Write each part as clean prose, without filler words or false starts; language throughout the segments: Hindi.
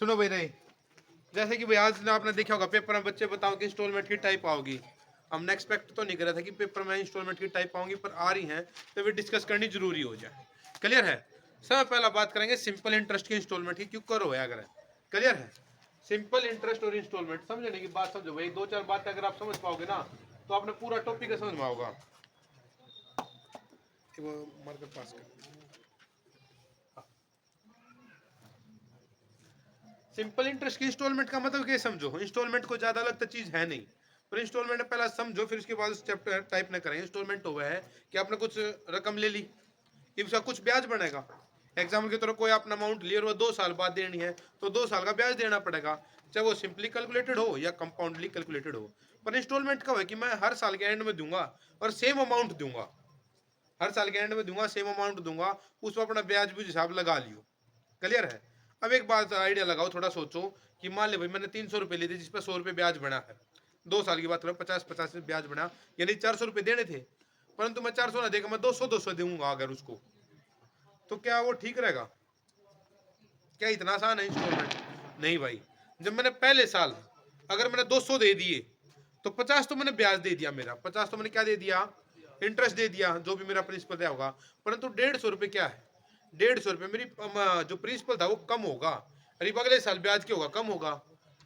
सुनो भाई रहे, जैसे कि भाई आज ना आपने देखा होगा पेपर में बच्चे बताओ कि इंस्टॉलमेंट की टाइप आओगी। हमने एक्सपेक्ट तो नहीं करा था कि पेपर में इंस्टॉलमेंट की टाइप आऊंगी, पर आ रही हैं तो वे डिस्कस करनी जरूरी हो जाए। क्लियर है। सबसे पहला बात करेंगे सिंपल इंटरेस्ट की इंस्टॉलमेंट की, क्यों करो है अगर। क्लियर है। सिंपल इंटरेस्ट और इंस्टॉलमेंट समझने की बात समझो भाई, दो चार बातें अगर आप समझ पाओगे ना तो आपने पूरा टॉपिक समझ में आओगा। वो मार्कर पास कर। सिंपल इंटरेस्ट की इंस्टॉलमेंट का मतलब क्या समझो, इंस्टॉलमेंट को ज्यादा अलग तो चीज है नहीं, पर इंस्टॉलमेंट पहला समझो फिर उसके बाद चैप्टर टाइप ना करें। इंस्टॉलमेंट हुआ है कि आपने कुछ रकम ले ली, इसका कुछ ब्याज बनेगा। एग्जाम्पल की तरह कोई आपने अमाउंट लिया और वो 2 साल बाद देनी है तो 2 साल का ब्याज देना पड़ेगा, चाहे वो सिंपली कैलकुलेटेड हो या कंपाउंडली कैलकुलेटेड हो। पर इंस्टॉलमेंट का है कि मैं हर साल के एंड में दूंगा और सेम अमाउंट दूंगा, हर साल के एंड में दूंगा सेम अमाउंट दूंगा, उस पर अपना ब्याज भी हिसाब लगा लियो। क्लियर है। अब एक बात आइडिया लगाओ, थोड़ा सोचो कि मान ले भाई मैंने 300 रुपये लिए थे जिस पर 100 रुपये ब्याज बना है। 2 साल की बात करें, 50-50 ब्याज बना, यानी 400 रुपये देने थे, परंतु मैं 400 ना देकर मैं 200-200 दूंगा अगर उसको, तो क्या वो ठीक रहेगा? क्या इतना आसान है इंस्टॉलमेंट? नहीं भाई। जब मैंने पहले साल अगर मैंने 200 दे दिए तो 50 तो मैंने ब्याज दे दिया, मेरा 50 तो मैंने क्या दे दिया, इंटरेस्ट दे दिया, जो भी मेरा प्रिंसिपल दिया होगा। परंतु 150 रुपये क्या है, 150 रुपये मेरी जो प्रिंसिपल था वो कम होगा, अरे अगले साल ब्याज क्या होगा, कम होगा।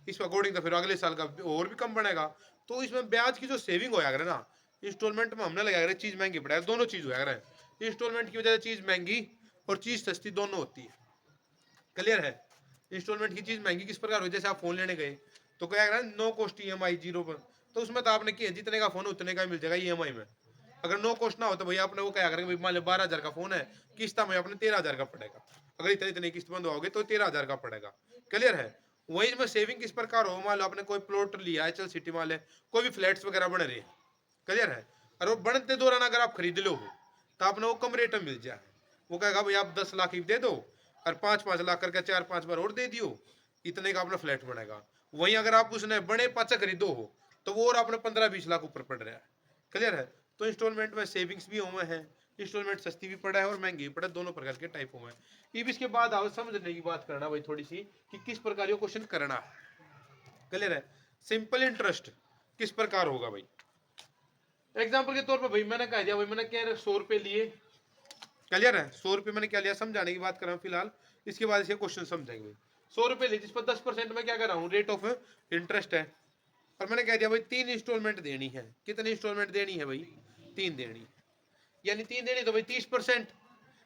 इस अकॉर्डिंग तो फिर अगले साल का और भी कम बनेगा। तो इसमें ब्याज की जो सेविंग हो जाएगा ना, इंस्टॉलमेंट में हमने लगाया चीज महंगी पड़ेगा, दोनों चीज हो जाएगा। इंस्टॉलमेंट की वजह से चीज महंगी और चीज सस्ती दोनों होती है। क्लियर है। इंस्टॉलमेंट की चीज महंगी किस प्रकार हो, जैसे आप फोन लेने गए तो क्या कह नो कॉस्ट ईएमआई 0 पर, तो उसमें तो आपने किया जितने का फोन उतने का ही मिल जाएगा ईएमआई में। अगर नो कॉस्ट ना हो तो भैया आपने वो क्या करेंगे, मान लो 12,000 का फोन है, किस्त में आपने 13,000 का पड़ेगा, अगर इतने इतने किस्त बंद होगे तो 13,000 का पड़ेगा। क्लियर है। वही में सेविंग किस प्रकार हो, मान लो आपने कोई प्लॉट लिया है, चल सिटी मान ले कोई भी फ्लैट्स वगैरह बन रहे हैं। क्लियर है। और वो बनते दौरान अगर आप खरीद लो हो तो आपने वो कम रेट में मिल जाए, वो कहेगा भाई आप 10 लाख ही दे दो और 5-5 लाख करके 4-5 बार और दे दियो, इतने का अपना फ्लैट बनेगा। वहीं अगर आप उसने बड़े पाचा खरीदो हो तो वो और अपने 15-20 लाख ऊपर पड़ रहा है। क्लियर है। तो इंस्टॉलमेंट में सेविंग्स भी हुए हैं, इंस्टॉलमेंट सस्ती भी पड़ा है और महंगी भी पड़ा है, दोनों प्रकार के टाइप हुए हैं। अब इसके बाद आओ समझने की बात करना भाई थोड़ी सी कि किस प्रकार ये क्वेश्चन करना है। क्लियर है। सिंपल इंटरेस्ट किस प्रकार होगा भाई, एग्जाम्पल के तौर पर भाई मैंने कह दिया भाई मैंने क्या 100 रुपये लिए। क्लियर है। 100 रुपये मैंने क्या लिया, समझाने की बात कर रहा हूँ फिलहाल, इसके बाद इसके क्वेश्चन समझेंगे। 100 रुपये लिए जिस पर 10% में क्या कर रहा हूँ रेट ऑफ इंटरेस्ट है, और मैंने कह दिया भाई 3 इंस्टॉलमेंट देनी है। कितनी इंस्टॉलमेंट देनी है भाई, 3 देनी है। यानी 3 देनी तो भाई 30%,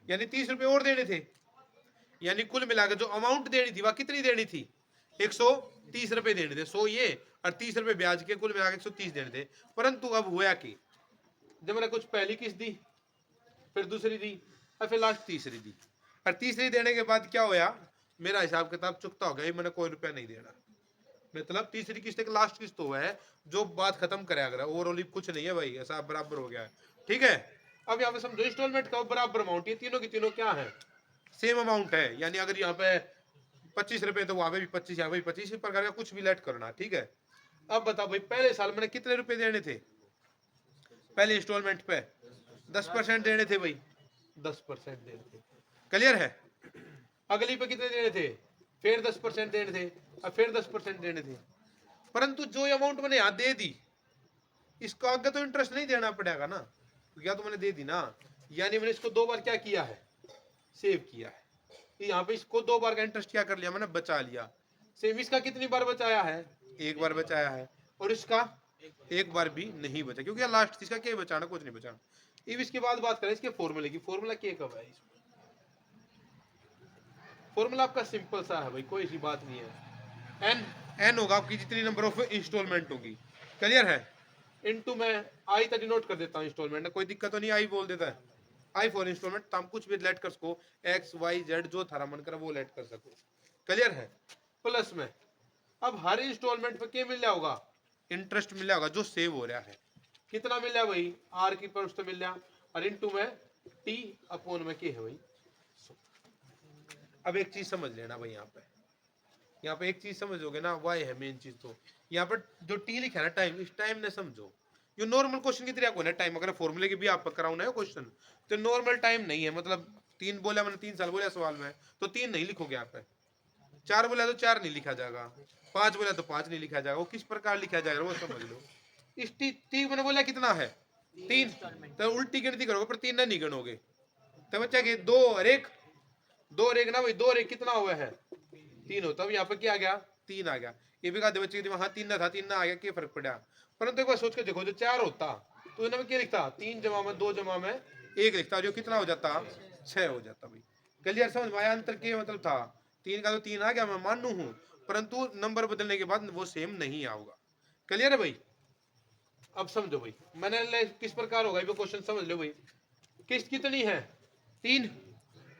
यानी 30 रुपये और देने थे, यानी कुल मिलाकर जो अमाउंट देनी थी वह कितनी देनी थी, 130 रुपये देने थे। 100 ये और 30 रुपये ब्याज के, कुल मिलाकर 130 देने थे। परंतु अब हुआ कि जब मैंने कुछ पहली किस्त दी, फिर दूसरी दी और फिर लास्ट तीसरी दी, और तीसरी देने के बाद क्या होया, मेरा हिसाब किताब चुकता हो गया, मैंने कोई रुपया नहीं देना। मतलब तीसरी किस्त एक लास्ट किस्त हुआ है जो बात खत्म करे, अगर ओवरऑल कुछ नहीं है भाई, ऐसा बराबर हो गया है। ठीक है। अब यहाँ पे समझो इंस्टॉलमेंट का बराबर अमाउंट, ये तीनों की तीनों क्या है, सेम अमाउंट है। यानी अगर यहाँ पे 25 रुपये तो वहां पे भी 25, यहाँ पे भी 25 प्रकार का कुछ भी लेट करना। ठीक है। अब बताओ भाई पहले साल मैंने कितने रुपए देने थे, पहले इंस्टॉलमेंट पे 10% देने थे भाई, 10% देने थे। क्लियर है। अगली पे कितने देने थे, फिर 10% देने थे और फिर 10% देने थे। परंतु जो अमाउंट मैंने यहाँ दे दी इसका आगे तो इंटरेस्ट नहीं देना पड़ेगा ना, क्या तो मैंने दे दी ना, यानी मैंने इसको 2 बार क्या किया है, सेव किया है। यहाँ पे इसको 2 बार का इंटरेस्ट क्या कर लिया मैंने, बचा लिया। सेम इसका कितनी बार बचाया है, एक बार बचाया है, और इसका एक बार भी नहीं बचा, क्योंकि लास्ट इसका क्या बचाना, कुछ नहीं बचाना। अब इसके बाद बात करें इसके फॉर्मूले की, फॉर्मूला क्या कब है इसमें, फॉर्मूला आपका सिंपल सा है भाई, कोई सी बात नहीं है। एन, एन होगा आपकी जितनी नंबर ऑफ इंस्टॉलमेंट होगी। क्लियर है। इनटू मैं आई तक डिनोट कर देता हूँ इंस्टॉलमेंट, कोई दिक्कत तो नहीं, आई बोल देता है, आई फॉर इंस्टॉलमेंट, तो हम कुछ भी लेट कर सको, एक्स वाई जेड जो थारा मन करे वो लेट कर सको। क्लियर है। प्लस में अब हर इंस्टॉलमेंट पे क्या मिल रहा होगा, इंटरेस्ट मिल रहा होगा जो सेव हो रहा है। कितना मिल रहा है भाई, आर की पर मिल रहा, और इनटू में टी अपॉन में क्या है भाई। अब एक चीज समझ लेना भाई, यहाँ पे एक चीज समझोगे ना, वाई है मेन चीज। तो यहाँ पर जो टी लिखा है ना टाइम, इस टाइम ने समझो ये नॉर्मल क्वेश्चन की तरह को ना टाइम, अगर फॉर्मूले की भी आप कराऊना है क्वेश्चन तो नॉर्मल टाइम नहीं है। मतलब 3 बोला मैंने, 3 साल बोला सवाल में तो 3 नहीं लिखोगे यहाँ पे, 4 बोला तो 4 नहीं लिखा जाएगा, 5 बोला तो 5 नहीं लिखा जाएगा, वो किस प्रकार लिखा जाएगा वो समझ लो। इस टी मैंने बोला कितना है 3, तो उल्टी गिनती करोगे पर 3 ना नहीं गिनोगे, तो बच्चा के 2 और 1, 2 और 1 ना भाई, 2 और 1 कितना हुआ है 3 होता है। यहाँ पर क्या आ गया 3 आ गया। ये भी कहा बच्चे के दिमाग हाँ 3 ना था 3 ना आ गया, क्या फर्क पड़ा। परंतु एक बार सोच के देखो जो 4 होता तो इन्हें क्या लिखता 3 जमा में 2 जमा में 1 लिखता, जो कितना हो जाता 6 हो जाता भाई। क्लियर समझ में आया अंतर के मतलब था 3 का तो 3 आ गया मैं मानू हूं, परंतु नंबर बदलने के बाद वो सेम नहीं आऊगा। क्लियर है भाई। अब समझो भाई मैंने किस प्रकार होगा ये क्वेश्चन समझ लो भाई। किस्त कितनी है 3,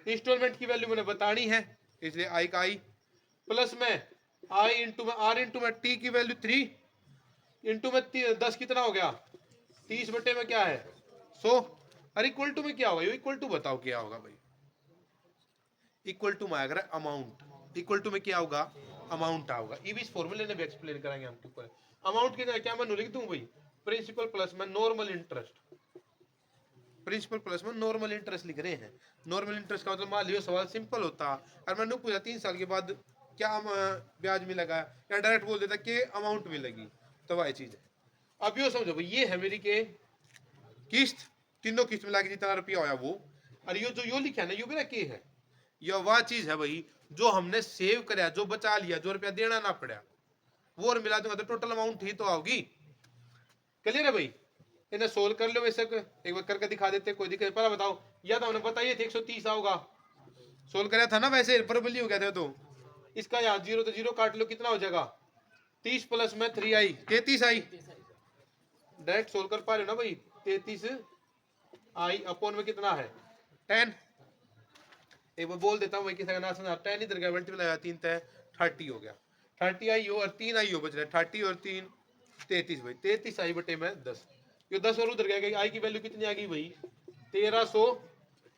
इंस्टॉलमेंट की वैल्यू मैंने बतानी है इसलिए आई का आई, प्लस में आई इंटू में आर इंटू में टी की वैल्यू 3 इंटू में 10 कितना हो गया 30 बटे में क्या है 100, और इक्वल टू में क्या होगा, इक्वल टू बताओ क्या होगा भाई। इक्वल टू में आएगा अमाउंट, इक्वल टू में क्या होगा अमाउंट आओगा। ये भी इस फॉर्मूले ने भी एक्सप्लेन कराएंगे हम ऊपर। अमाउंट की क्या मैं लिख दूं भाई, प्रिंसिपल प्लस में नॉर्मल इंटरेस्ट, प्रिंसिपल प्लस में नॉर्मल इंटरेस्ट लिख रहे हैं। नॉर्मल इंटरेस्ट का मतलब मान लियो सवाल सिंपल होता और मैंने पूछा 3 साल के बाद क्या ब्याज मिलेगा, या डायरेक्ट बोल देता कि अमाउंट मिलेगी, तो वह चीज है। अब यो समझो भाई ये है मेरी के किस्त, तीनों किस्त मिला के जितना रुपया होया वो, और यो जो यो लिखा है ना यो मेरा के है, यह वह चीज है भाई जो हमने सेव कराया, जो बचा लिया, जो रुपया देना ना पड़ा, वो और मिला दूंगा तो टोटल अमाउंट ही तो आओगी। क्लियर है भाई। इन्हें सोल्व कर लो वैसे एक बार करके दिखा देते, कोई दिक्कत पहला बताओ, या तो हमने बताइए थे 130 आओगा, सोल्व कराया था ना वैसे प्रबली हो गया था। तो इसका यहाँ 0 तो 0 काट लो, कितना हो जाएगा 30 प्लस में 3 आई 33 आई, डायरेक्ट सोल्व कर पा रहे हो ना भाई। 33 आई अपॉन में कितना है 10, एक बार बोल देता हूँ भाई किसी का ना समझा, 10 इधर गया मल्टीप्लाई 3 तय 30 हो गया, 30 आई हो और 3 आई हो बच रहा है 30 और 3 33 भाई, 33 आई बटे में 10, ये 10 और उधर गया, आई की वैल्यू कितनी आ गई भाई 1300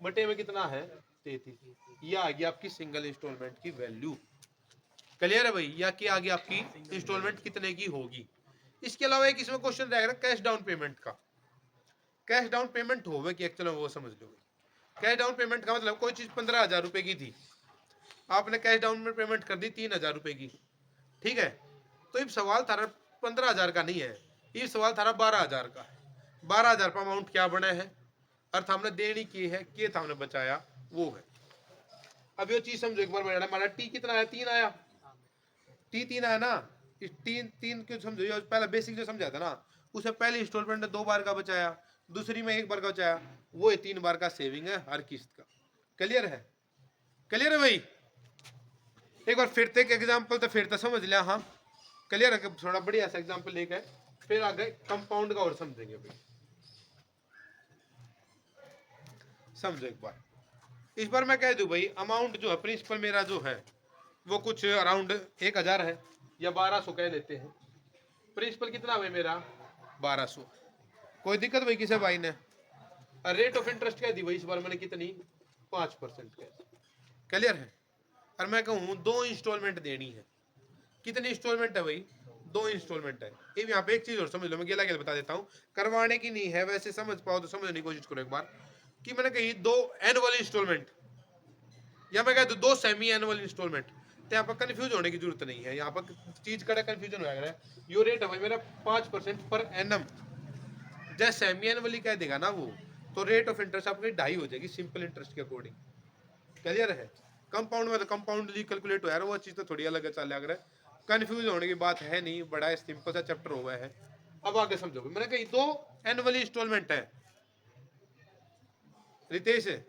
बटे में कितना है 33, ये आ गई आपकी सिंगल इंस्टॉलमेंट की वैल्यू। क्लियर है भाई, या क्या आ गई आपकी इंस्टॉलमेंट कितने की होगी। इसके अलावा एक इसमें क्वेश्चन रहेगा कैश डाउन पेमेंट का। कैश डाउन पेमेंट होवे कि चलो वो समझ लो। कैश डाउन पेमेंट का मतलब कोई चीज 15,000 रुपए की थी, आपने कैश डाउन में पेमेंट कर दी 3,000 रुपए की, ठीक है। तो ये सवाल थारा 15,000 का नहीं है, ये सवाल थारा 12,000 का है। 12,000 का अमाउंट क्या बना है, अर्थ हमने देनी की है, के था हमने बचाया वो है। अब ये चीज समझो एक बार, मैंने हमारा टी कितना आया 3 आया, टी 3 आया ना, इस 3 क्यों समझो, पहला बेसिक जो समझा था ना, उसे पहले इंस्टॉलमेंट ने 2 बार का बचाया, दूसरी में 1 बार का बचाया, वो 3 बार का सेविंग है हर किस्त का। क्लियर है, क्लियर है भाई। एक बार फिर एक एग्जांपल तो फिर तो समझ लिया हाँ, क्लियर है। थोड़ा बढ़िया सा एग्जांपल लेके फिर आगे कंपाउंड का और समझेंगे भाई। समझो एक बार, इस बार मैं कह दूं भाई अमाउंट जो है प्रिंसिपल मेरा जो है वो कुछ अराउंड 1,000 है या 1200 कह लेते हैं। प्रिंसिपल कितना है मेरा 1200, कोई दिक्कत भाई किसे भाई ने। रेट ऑफ इंटरेस्ट कह दी भाई इस बार मैंने कितनी 5% कह दी। क्लियर है। और मैं कहूँ 2 इंस्टॉलमेंट देनी है, कितनी इंस्टॉलमेंट है भाई 2 इंस्टॉलमेंट है। ये यहाँ पे एक चीज और समझ लो, मैं गेला गेला बता देता हूँ, करवाने की नहीं है वैसे, समझ पाओ तो समझने की कोशिश करो एक बार, कि मैंने कही 2 एनुअल इंस्टॉलमेंट या मैं कह दूं 2 सेमी एनुअल इंस्टॉलमेंट, तो यहाँ पर कंफ्यूज होने की जरूरत नहीं है। यहाँ पर चीज का कंफ्यूजन हो रहा है। यो रेट है भाई मेरा 5% पर एनम, जैसे सेमी एनुअली कह देगा ना वो, तो रेट ऑफ इंटरेस्ट आपकी 2.5 हो जाएगी सिंपल इंटरेस्ट के अकॉर्डिंग। क्लियर है। कंपाउंड में तो कंपाउंडली कैलकुलेट हो यार, वो चीज तो थोड़ी अलग है, चल अगर कंफ्यूज होने की बात है नहीं, बड़ा सिंपल सा चैप्टर हुआ है। अब आगे समझो, मैंने कही 2 एनुअल इंस्टॉलमेंट है, रितेश ये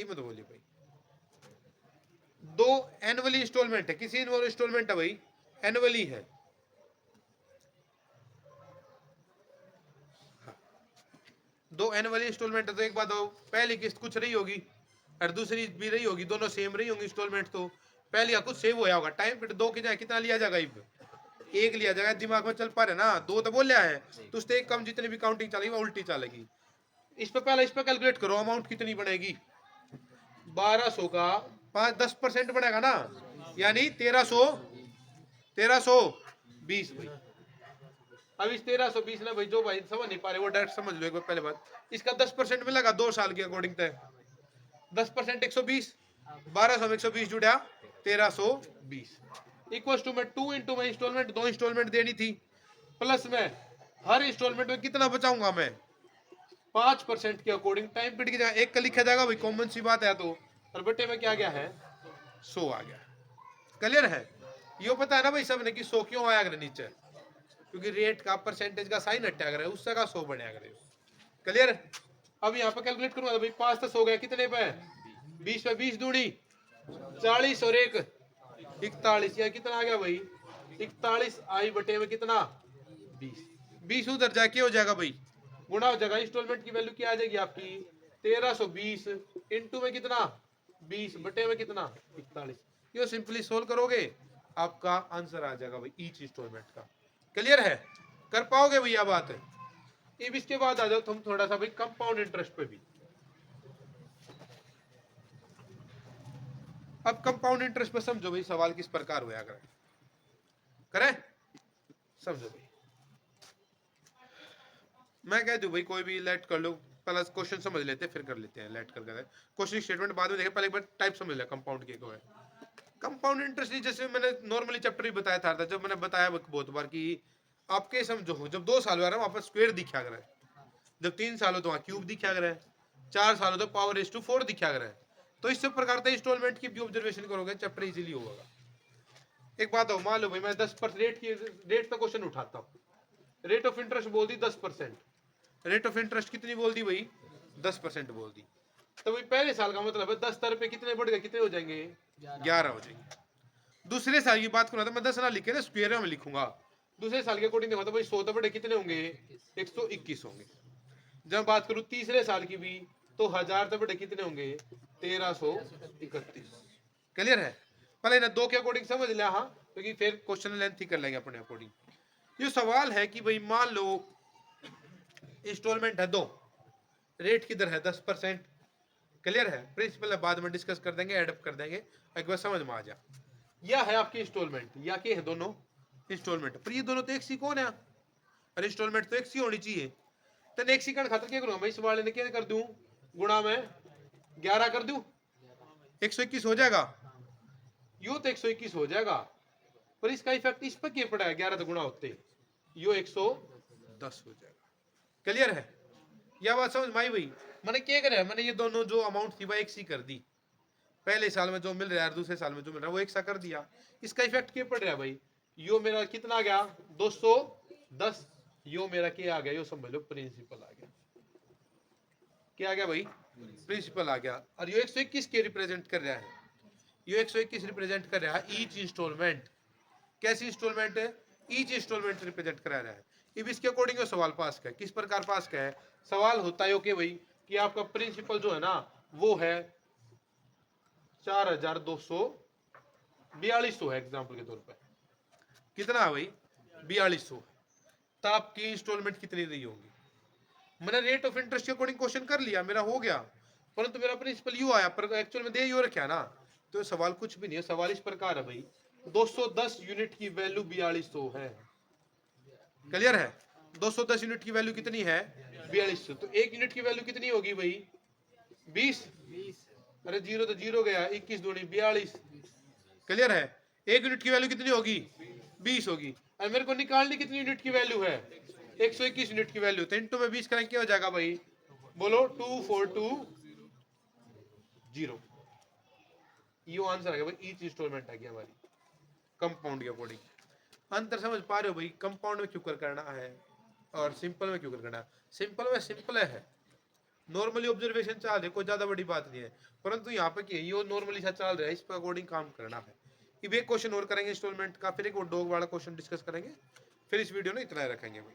मत बोलिए भाई, 2 एनुअली इंस्टॉलमेंट है, किसी एनुअल इंस्टॉलमेंट है भाई एनुअली है। 2 एनुअली इंस्टॉलमेंट है, तो एक बात हो पहली किस्त कुछ रही होगी और दूसरी भी रही होगी, दोनों सेम रही होंगी इंस्टॉलमेंट, तो पहली का कुछ सेव होया होगा टाइम पे, 2 की जाए कितना लिया जाएगा, 1 लिया जाएगा। दिमाग में चल पा रहे ना, 2 तो बोल है तो उससे एक कम जितनी भी काउंटिंग चलेगी वो उल्टी चलेगी। इस पे पहले इस पे कैलकुलेट करो अमाउंट कितनी बनेगी, 1200 का 10% बनेगा ना, यानी 1320 भाई। अब इस 1320 ना भाई जो भाई समझ नहीं पा रहे वो डायरेक्ट समझ लो एक बार, पहले बात इसका 10% मिलेगा 2 साल के अकॉर्डिंग तय, 10% 120 1200 में 120 जुड़ा 1320 इक्वल टू में 2 इंटू में इंस्टॉलमेंट 2 इंस्टॉलमेंट देनी थी प्लस में हर इंस्टॉलमेंट में कितना बचाऊंगा मैं 5% के अकॉर्डिंग टाइम पीरियड की जगह एक का लिखा जाएगा भाई, कॉमन सी बात है। तो और बटे में क्या गया है 100 आ गया। क्लियर है? यो पता है ना भाई सबने कि 100 क्यों आया अगर नीचे, क्योंकि रेट का परसेंटेज का साइन हटा कर उससे का 100 बने अगर। क्लियर? अब यहाँ पे कैलकुलेट करूंगा तो भाई 5 10 हो गया कितने पे 20 पे 20 दूनी 40 और 1 41 या कितना आ गया भाई 41 आई बटे में कितना 20 20 उधर जाके हो जाएगा भाई गुणा हो जाएगा। इंस्टॉलमेंट की वैल्यू क्या आ जाएगी आपकी 1320 इंटू में कितना 20 बटे में कितना 41। यो सिंपली सोल्व करोगे आपका आंसर आ जाएगा भाई ईच इंस्टॉलमेंट का। क्लियर है? कर पाओगे भैया बात है? अब इसके बाद आ जाओ तुम थोड़ा सा भाई कंपाउंड इंटरेस्ट पे भी। अब कंपाउंड इंटरेस्ट पे समझो भाई सवाल किस प्रकार हुआ करें समझो भाई। मैं कह दूं भाई कोई भी लेट कर लो, पहले क्वेश्चन समझ लेते हैं फिर कर लेते हैं लेट कर क्वेश्चन स्टेटमेंट बाद में देखें, पहले एक बार टाइप समझ लिया कंपाउंड के को है। कंपाउंड इंटरेस्ट जैसे मैंने नॉर्मली चैप्टर भी बताया था जब मैंने बताया बहुत बार कि आपके समझो जब 2 साल हुआ वहां पर स्क्वायर दिखा कर है, जब 3 साल हो तो वहां क्यूब दिखा कर है, 4 साल हो तो पावर रेस टू 4 दिखा कर है। तो इस प्रकार से इंस्टॉलमेंट की भी ऑब्जर्वेशन करोगे चैप्टर इजीली होगा। एक बात हो मान लो भाई मैं 10% रेट का क्वेश्चन उठाता हूँ, रेट ऑफ इंटरेस्ट बोल दी 10%, रेट ऑफ इंटरेस्ट कितनी बोल दी भाई 10% बोल दी, तो भाई पहले साल का मतलब है 10 पे कितने बढ़ गए कितने हो जाएंगे 11 हो जाएंगे। दूसरे साल की बात करूँ तो मैं 10 ना लिखे ना स्क्वायर में लिखूंगा, दूसरे साल के अकॉर्डिंग देखो तो भाई 100 तो बड़े कितने होंगे 121 होंगे। जब बात करूं तीसरे साल की भी तो 1000 तो बड़े कितने होंगे 1331। क्लियर है? पहले ना 2 के अकॉर्डिंग समझ लिया हाँ, क्योंकि फिर क्वेश्चन लेंथ ही कर लेंगे अपने अकॉर्डिंग। ये सवाल है कि भाई मान लो इंस्टॉलमेंट है 2, रेट किधर है 10%। क्लियर है? प्रिंसिपल है बाद में डिस्कस कर देंगे एडअप कर देंगे, एक बार समझ में आ जा। यह है आपकी इंस्टॉलमेंट या के है दोनों इंस्टॉलमेंट, पर ये दोनों तो एक सी कौन है, अरे इंस्टॉलमेंट तो एक सी होनी चाहिए। तो एक सी का खातर क्या करूंगा भाई, इस वाले ने क्या कर दूं गुणा में 11 कर दूं 121 हो जाएगा, यो तो 121 हो जाएगा, पर इसका इफेक्ट इस पर क्या पड़ा है 11 तो गुणा होते यो 110 हो जाएगा। क्लियर है? यह बात समझ में आई भाई? मैंने क्या करे मैंने ये दोनों जो अमाउंट थी वह एक सी कर दी, पहले साल में जो मिल रहा है दूसरे साल में जो मिल रहा है वो एक सा कर दिया। इसका इफेक्ट क्या पड़ रहा है भाई, यो मेरा कितना आ गया 210, यो मेरा क्या आ गया यो समझ लो प्रिंसिपल आ गया। क्या आ गया भाई प्रिंसिपल आ गया। और यो 121 के रिप्रेजेंट कर रहा है, यो 121 रिप्रेजेंट कर रहा है ईच इंस्टॉलमेंट। कैसी इंस्टॉलमेंट है ईच इंस्टॉलमेंट रिप्रेजेंट करा रहा है। अब इसके अकॉर्डिंग सवाल पास का किस प्रकार पास का है, सवाल होता है कि भाई कि आपका प्रिंसिपल जो है ना वो है 4242 है एग्जाम्पल के तौर पर, कितना है भाई 4200, तो आपकी इंस्टॉलमेंट कितनी रही होगी। मैंने रेट ऑफ इंटरेस्ट के अकॉर्डिंग क्वेश्चन कर लिया मेरा हो गया, परंतु मेरा प्रिंसिपल यू आया पर एक्चुअल में दे यू रखा ना, तो सवाल कुछ भी नहीं है। सवाल इस प्रकार है भाई 210 यूनिट की वैल्यू 4200 है। क्लियर है? 210 यूनिट की वैल्यू कितनी है 4200, तो एक यूनिट की वैल्यू कितनी होगी भाई 20, अरे जीरो तो जीरो गया 21 दूनी 42। क्लियर है? एक यूनिट की वैल्यू कितनी होगी 20 होगी, और मेरे को निकालनी कितनी यूनिट की वैल्यू है 121 यूनिट की वैल्यू, तो इंटू में 20 करेंगे क्या हो जाएगा भाई बोलो 2420। ये आंसर आ गया भाई ईच इंस्टॉलमेंट आ गया हमारी कंपाउंड के अकॉर्डिंग। अंतर समझ पा रहे हो भाई कंपाउंड में क्यों कर करना है और सिंपल में क्यों कर करना है। सिंपल में सिंपल है नॉर्मली ऑब्जर्वेशन चाल रही कोई ज्यादा बड़ी बात नहीं है, परंतु यहाँ पे क्या ये नॉर्मली सा चल रहा है इस पर अकॉर्डिंग काम करना है। अब एक क्वेश्चन और करेंगे इंस्टॉलमेंट का, फिर एक और डॉग वाला क्वेश्चन डिस्कस करेंगे, फिर इस वीडियो में इतना ही रखेंगे भाई।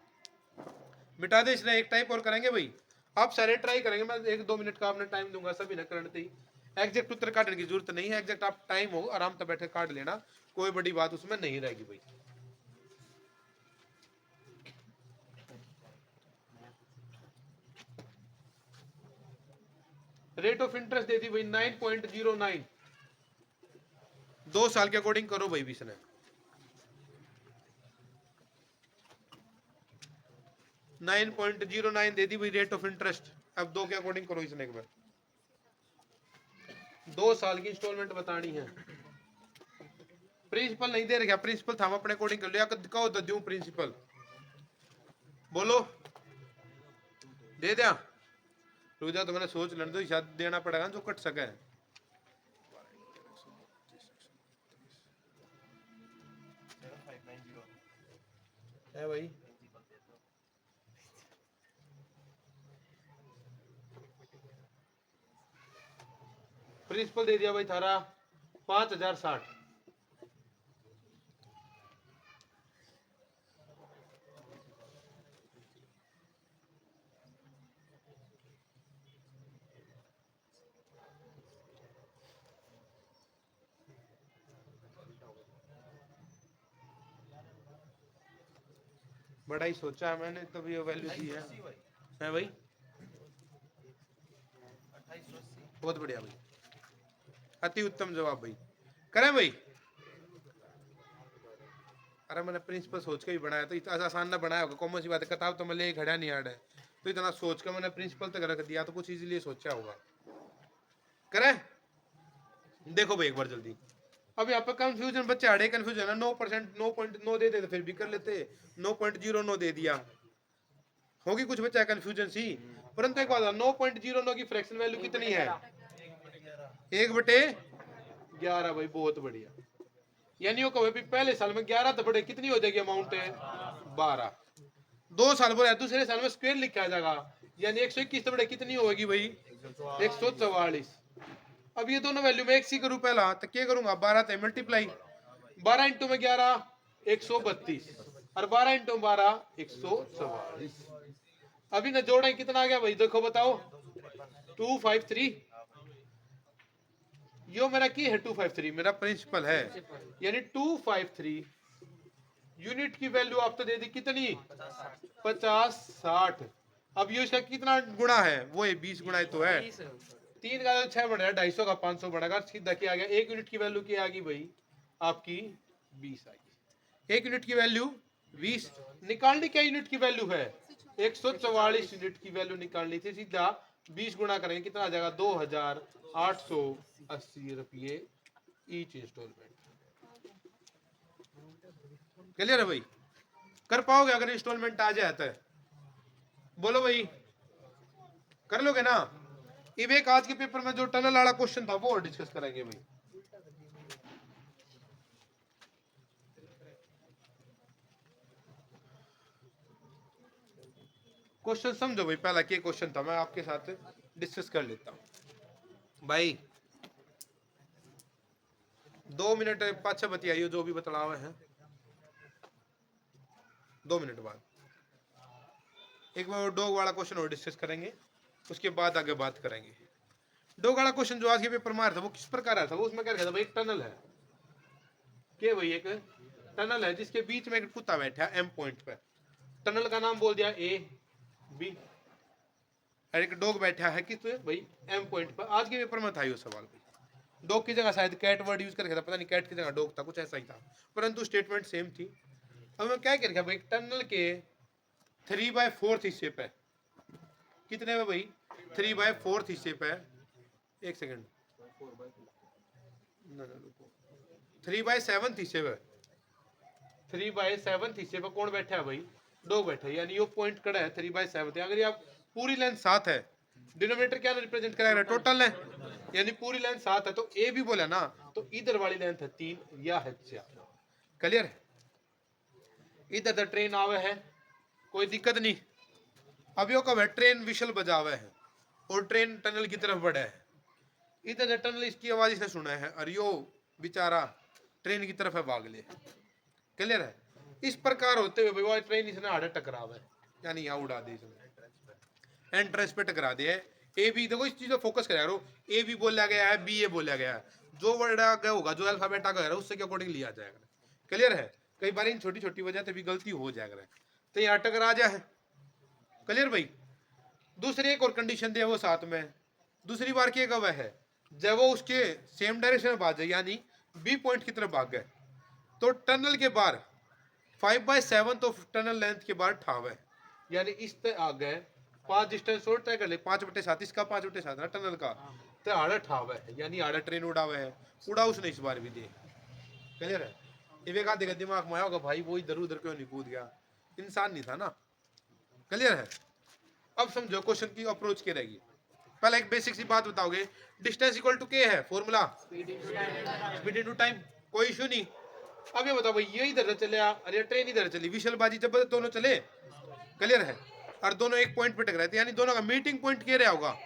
मिटा दे इसलिए एक टाइप और करेंगे भाई, आप सारे ट्राई करेंगे, मैं 1-2 मिनट का आपने टाइम दूंगा सभी न करने ही। एग्जैक्ट उत्तर काटने की जरूरत नहीं है, एग्जैक्ट आप टाइम हो आराम से बैठे काट लेना, कोई बड़ी बात उसमें नहीं रहेगी भाई। रेट ऑफ इंटरेस्ट दे दी भाई 9.09, 2 साल के अकॉर्डिंग करो भाई भी इसने 9.09 दे दी भाई रेट ऑफ इंटरेस्ट। अब 2 के अकॉर्डिंग करो इसने एक बार 2 साल की इंस्टॉलमेंट बतानी है। प्रिंसिपल नहीं दे रखा, प्रिंसिपल था हम अपने अकॉर्डिंग कर लिया, कहो तो दूं प्रिंसिपल, बोलो दे दिया। रुक जा तो मैंने सोच लेने दो, शायद देना पड़ेगा जो कट सके है भाई। प्रिंसिपल दे दिया भाई थारा 5060। बड़ा ही सोचा है मैंने, तब ये वैल्यू दी है भाई। बहुत बढ़िया भाई, अति उत्तम जवाब भाई, करें भाई। अरे मैंने प्रिंसिपल सोच के ही बनाया, तो इतना आसान ना बनाया होगा, कॉमन सी बात है, किताब तो मैं ले खड़ा नहीं आड़ है, तो इतना सोच कर मैंने प्रिंसिपल तक रख दिया, तो कुछ इजीली सोचा होगा। करें देखो भाई एक बार जल्दी। अब यहाँ पे कंफ्यूजन बच्चे आड़े कंफ्यूजन है, 9%, 9.9 दे देते फिर भी कर लेते, 9.09 दे दिया, होगी कुछ बच्चा कंफ्यूजन सी। परंतु एक बात, 9.09 की फ्रैक्शन वैल्यू कितनी है? 1/11 भाई, बहुत बढ़िया। यानी वो कहो पहले साल में 11 तो बड़े कितनी हो जाएगी अमाउंट है 12, 2 साल बोला दूसरे साल में स्क्वायर लिखा जाएगा, यानी 121 तो बड़े कितनी होगी भाई 144। अब ये दोनों वैल्यू में एक सी करूं पहला तो क्या करूंगा 12 से मल्टीप्लाई, 12 इंटू में 11 132 और 12 इंटू 12 144। अभी ना जोड़ा कितना आ गया भाई देखो बताओ 253। यो मेरा की है 253 मेरा प्रिंसिपल है, यानी 253 यूनिट की वैल्यू आप तो दे दी कितनी 50-60। अब ये इसका कितना गुणा है वो है 20 गुणा तो है 3 का 6 बढ़ रहा है 250 का 500 बढ़ेगा, सीधा क्या आ गया 1 यूनिट की वैल्यू क्या आ गई भाई आपकी 20 आ गई। 1 यूनिट की वैल्यू 20 निकालनी, क्या यूनिट की वैल्यू है 144 यूनिट की वैल्यू निकालनी थी, सीधा 20 गुणा करेंगे कितना आ जाएगा 2880 रुपये ईच इंस्टॉलमेंट। क्लियर है भाई, कर पाओगे अगर इंस्टॉलमेंट आ जाए तो बोलो भाई, कर लोगे ना। इब एक आज के पेपर में जो टनल वाला क्वेश्चन था वो डिस्कस करेंगे भाई। क्वेश्चन समझो भाई, पहला क्या क्वेश्चन था मैं आपके साथ डिस्कस कर लेता हूं भाई। 2 मिनट पाछा बतियाइयो जो भी बतला हुए हैं, 2 मिनट बाद एक बार डॉग वाला क्वेश्चन और डिस्कस करेंगे, उसके बाद आगे बात करेंगे। डॉग वाला क्वेश्चन जो आज के पेपर में आया था वो किस प्रकार आया था, वो उसमें क्या था भाई एक टनल है, क्या भाई एक टनल है जिसके बीच में एक कुत्ता बैठा है एम पॉइंट पे, टनल का नाम बोल दिया ए बी, और एक डॉग बैठा है किस भाई एम पॉइंट पर। आज के पेपर में था ये सवाल भाई, डॉग की जगह शायद कैट वर्ड यूज करके था, पता नहीं कैट की जगह डॉग था, कुछ ऐसा ही था, परंतु स्टेटमेंट सेम थी। अब मैं क्या कर भाई टनल के 3/4 हिस्से पे, कितने में भाई 3/4 हिस्से पे, एक सेकंड 3/7 हिस्से पे, 3/7 हिस्से पे कौन बैठा है भाई डॉग बैठा है, यानी ये पॉइंट कड़ा है 3/7। अगर ये आप पूरी लेंथ 7 है, डिनोमिनेटर क्या रिप्रेजेंट करेगा टोटल है, यानी पूरी लेंथ 7 है, तो ए भी बोला ना तो इधर वाली लेंथ है 3 या है 4। क्लियर है, इधर तो ट्रेन आवे है कोई दिक्कत नहीं। अब यो कब है ट्रेन विशल बजावे है और ट्रेन टनल की तरफ बढ़े है, इधर टनल इसकी आवाज इसने सुना है और यो बेचारा ट्रेन की तरफ है भाग ले। क्लियर है, इस प्रकार होते हुए भाई ट्रेन इसने आड़े टकरावे, यानी यहाँ उड़ा दी इसने, एंट्रेंस पे टकरा दिया। ए बी देखो इस चीज को फोकस करा करो, ए बी बोला गया है बी ए बोला गया है, जो वर्ड आगे होगा जो अल्फाबेट आगे है उससे के अकॉर्डिंग लिया जाएगा। क्लियर है, कई बार इन छोटी छोटी वजह से भी गलती हो जाएगा, तो यहाँ टकरा जाए। क्लियर भाई, दूसरी एक और कंडीशन दे वो साथ में, दूसरी बार क्या कब है जब वो उसके सेम डायरेक्शन में भाग जाए, यानी बी पॉइंट की तरफ भाग गए, तो टनल के बाहर 5/7 तो टनल लेंथ के बाहर ठाव है, यानी इस पे आ गए 5 डिस्टेंस और तय कर ले 5/7 इसका 5/7 ना टनल का, तो आड़ा ठावा है, यानी आड़ा ट्रेन उड़ा हुआ है, उड़ा उसने इस बार भी दे। क्लियर है? ये वे देगा दिमाग में आया होगा भाई वो इधर उधर क्यों नहीं कूद गया, इंसान नहीं था ना। क्लियर है? अब समझो क्वेश्चन की अप्रोच क्या रहेगी। पहले एक बेसिक सी बात बताओगे, डिस्टेंस इक्वल टू के है फॉर्मूला, स्पीड इनटू टाइम, कोई इशू नहीं। अब ये बताओ भाई ये इधर चले अरे ट्रेन इधर चली, विशलबाजी जब दोनों चले, क्लियर है, और दोनों एक पॉइंट पे टकराए रहते, यानी दोनों का मीटिंग पॉइंट क्या रहा होगा,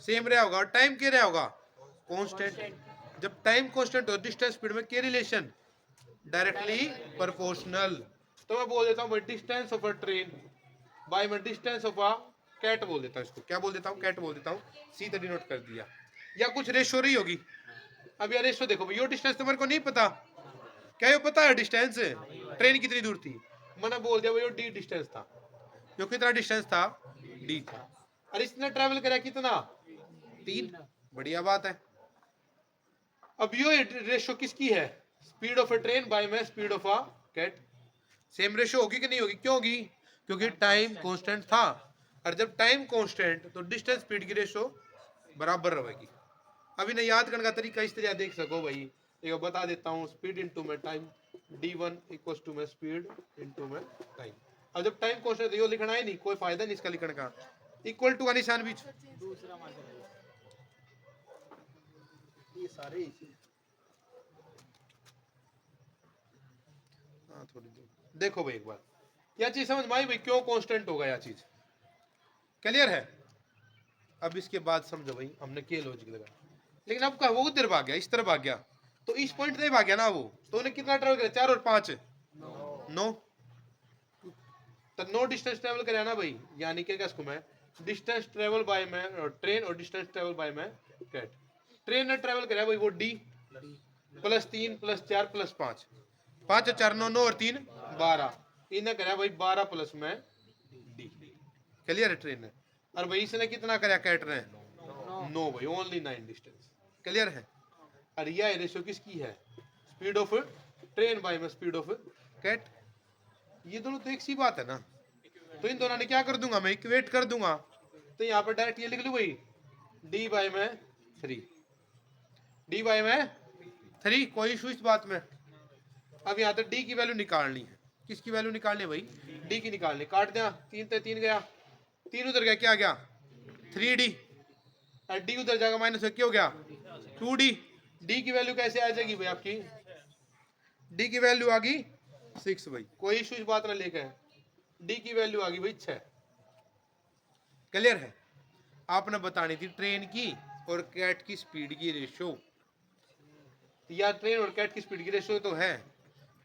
सेम रहा होगा, और टाइम क्या रहा होगा, कांस्टेंट। जब टाइम कांस्टेंट हो डिस्टेंस स्पीड में क्या रिलेशन, डायरेक्टली प्रोपोर्शनल। तो मैं बोल देता हूँ भाई distance of a train by मैं डिस्टेंस ऑफ अ कैट बोल देता हूँ, इसको क्या बोल देता हूँ, कैट बोल देता हूँ, सीधा डिनोट कर दिया। या कुछ रेशो रही होगी, अब यार रेशो देखो यो डिस्टेंस तुम्हारे को नहीं पता, क्या ये पता है डिस्टेंस ट्रेन कितनी दूर थी, मैंने बोल दिया वो डी डिस्टेंस था, जो कितना डिस्टेंस था, डी था, और इसने ट्रेवल करा कितना, 3, बढ़िया बात है। अब यो रेशो किसकी है, speed of a train by में speed of a cat, same ratio होगी कि नहीं होगी, क्यों होगी, क्योंकि टाइम कांस्टेंट था, और जब टाइम कांस्टेंट तो डिस्टेंस स्पीड की रेशो बराबर रहेगी। अब इन्हें याद करने का तरीका इस तरह देख सको भाई, एक बता देता हूँ, स्पीड इनटू में टाइम, d1 इक्वल्स टू में स्पीड इनटू में टाइम। अब जब टाइम कांस्टेंट तो यो लिखना है नहीं, कोई फायदा नहीं इसका लिखने का, इक्वल टू का निशान बीच, ये सारे थोड़ी दूर देखो भाई एक बार, यह चीज समझ में आई भाई क्यों कांस्टेंट होगा यह चीज, क्लियर है? अब इसके बाद समझो भाई हमने क्या लॉजिक लगाया, लेकिन अब का वो उधर भाग गया, इस तरफ भाग गया, तो इस पॉइंट से भाग गया ना वो, तो उन्हें कितना ट्रेवल किया, 4 और 5 9, तो 9 डिस्टेंस ट्रेवल कराया ना भाई, यानी क्या इसको मैं डिस्टेंस ट्रेवल बाय में ट्रेन और डिस्टेंस ट्रेवल बाय में कैट, ट्रेन ने ट्रेवल कराया भाई वो डी प्लस 3 प्लस 4 प्लस 5, 5 और 4 9, 9 और 3 12, इन्हें कराया भाई 12 प्लस में डी, क्लियर है ट्रेन ने, और भाई इसने कितना कराया कैट ने, 9 भाई ओनली 9 डिस्टेंस, क्लियर है? और यह रेशियो किसकी है, स्पीड ऑफ ट्रेन बाय में स्पीड ऑफ कैट, ये दोनों तो एक सी बात है ना, तो इन दोनों ने क्या कर दूंगा मैं इक्वेट कर दूंगा, तो यहाँ पर डायरेक्ट ये लिख लूं भाई डी बाय में 3, डी बाय में 3, कोई इशू इस बात में। अब यहाँ तो डी की वैल्यू निकालनी है, किसकी वैल्यू निकालनी है भाई, डी की निकालनी, काट दिया 3 से 3 गया, 3 उधर गया, क्या गया 3d, और डी उधर जाएगा माइनस क्या हो गया 2d, डी की वैल्यू कैसे आ जाएगी भाई आपकी, डी की वैल्यू आ गई 6 भाई, कोई इशू इस बात ना लेकर, डी की वैल्यू आ गई भाई 6, क्लियर है? आपने बतानी थी ट्रेन की और कैट की स्पीड की रेशो, या ट्रेन और कैट की स्पीड की रेशो तो है,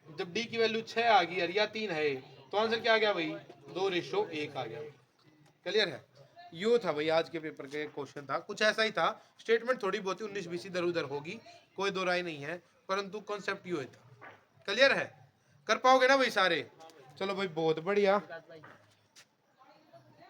जब डी की वैल्यू 6 आ गई और या 3 है, तो आंसर क्या आ गया भाई 2:1 आ गया, क्लियर है? यो था भाई आज के पेपर का क्वेश्चन था, कुछ ऐसा ही था, स्टेटमेंट थोड़ी बहुत 19-20 इधर उधर होगी, कोई दो राय नहीं है, परंतु कॉन्सेप्ट यो था, क्लियर है? कर पाओगे ना भाई सारे? चलो भाई बहुत बढ़िया।